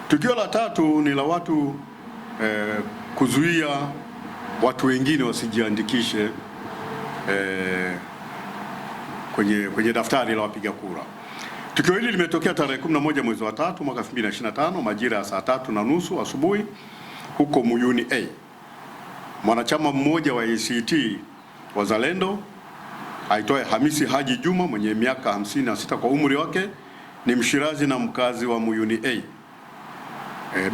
Tukio la tatu ni la watu kuzuia watu wengine wasijiandikishe kwenye daftari la wapiga kura. Tukio hili limetokea tarehe 11 mwezi wa 3 mwaka 2025 majira ya saa 3:30 asubuhi huko Muyuni A. Mwanachama mmoja wa ACT Wazalendo aitwaye Hamisi Haji Juma mwenye miaka 56 kwa umri wake, ni mshirazi na mkazi wa Muyuni A,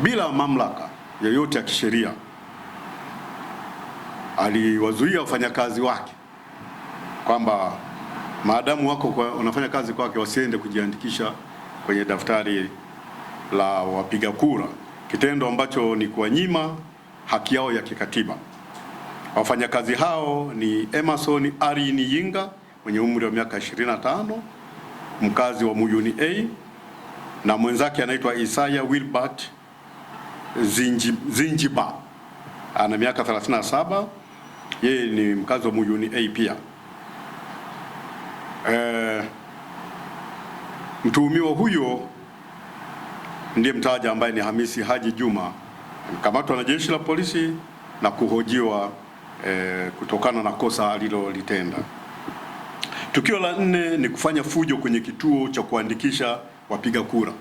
bila mamlaka yoyote ya kisheria aliwazuia wafanyakazi wake kwamba maadamu wako wanafanya kazi kwake wasiende kujiandikisha kwenye daftari la wapiga kura, kitendo ambacho ni kuwanyima haki yao ya kikatiba. Wafanyakazi hao ni Emerson Ari Yinga mwenye umri wa miaka 25, mkazi wa Muyuni A, na mwenzake anaitwa Isaya Wilbert Zinjiba ana miaka 37, yeye ni mkazi wa Muyuni A pia. Mtuhumiwa huyo ndiye mtaja ambaye ni Hamisi Haji Juma mkamatwa na jeshi la polisi na kuhojiwa kutokana na kosa alilolitenda. Tukio la 4 ni kufanya fujo kwenye kituo cha kuandikisha wapiga kura.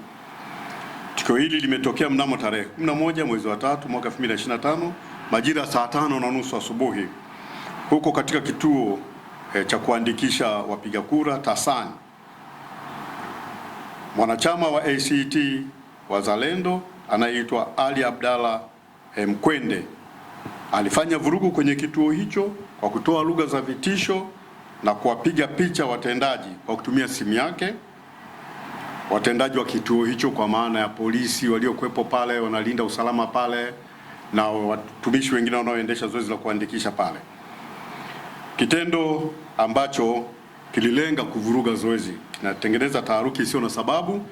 Tukio hili limetokea mnamo tarehe 11 mwezi wa 3 mwaka 2025 majira ya saa 5:30 asubuhi huko katika kituo cha kuandikisha wapiga kura Tasani. Mwanachama wa ACT Wazalendo anayeitwa Ali Abdalla Mkwende alifanya vurugu kwenye kituo hicho kwa kutoa lugha za vitisho na kuwapiga picha watendaji kwa kutumia simu yake. Watendaji wa kituo hicho kwa maana ya polisi waliokuwepo pale wanalinda usalama pale na watumishi wengine wanaoendesha zoezi la kuandikisha pale, kitendo ambacho kililenga kuvuruga zoezi, kinatengeneza taharuki isiyo na sababu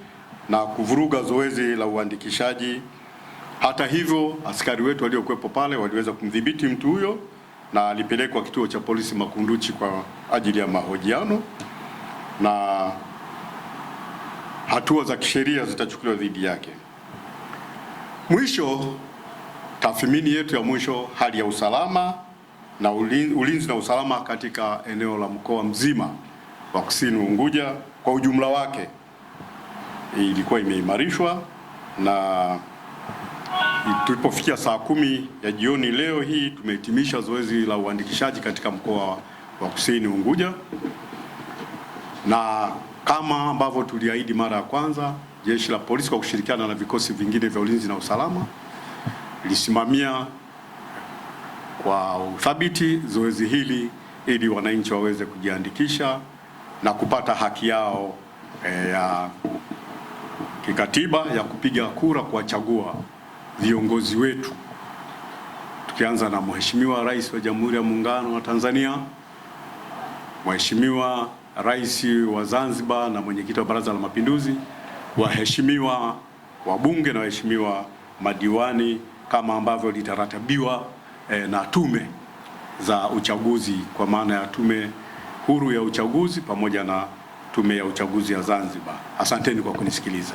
na kuvuruga zoezi la uandikishaji. Hata hivyo, askari wetu waliokuwepo pale waliweza kumdhibiti mtu huyo na alipelekwa kituo cha polisi Makunduchi kwa ajili ya mahojiano na hatua za kisheria zitachukuliwa dhidi yake. Mwisho, tathmini yetu ya mwisho, hali ya usalama na ulinzi na usalama katika eneo la mkoa mzima wa Kusini Unguja kwa ujumla wake ilikuwa imeimarishwa, na tulipofikia saa 10 ya jioni leo hii tumehitimisha zoezi la uandikishaji katika mkoa wa Kusini Unguja, na kama ambavyo tuliahidi mara ya kwanza, jeshi la polisi kwa kushirikiana na vikosi vingine vya ulinzi na usalama lisimamia kwa uthabiti zoezi hili ili wananchi waweze kujiandikisha na kupata haki yao ya kikatiba ya kupiga kura kuwachagua viongozi wetu, tukianza na Mheshimiwa Rais wa Jamhuri ya Muungano wa Tanzania, Mheshimiwa Rais wa Zanzibar na mwenyekiti wa Baraza la Mapinduzi, waheshimiwa wabunge na waheshimiwa madiwani kama ambavyo litaratibiwa na tume za uchaguzi kwa maana ya Tume Huru ya Uchaguzi pamoja na Tume ya Uchaguzi ya Zanzibar. Asanteni kwa kunisikiliza.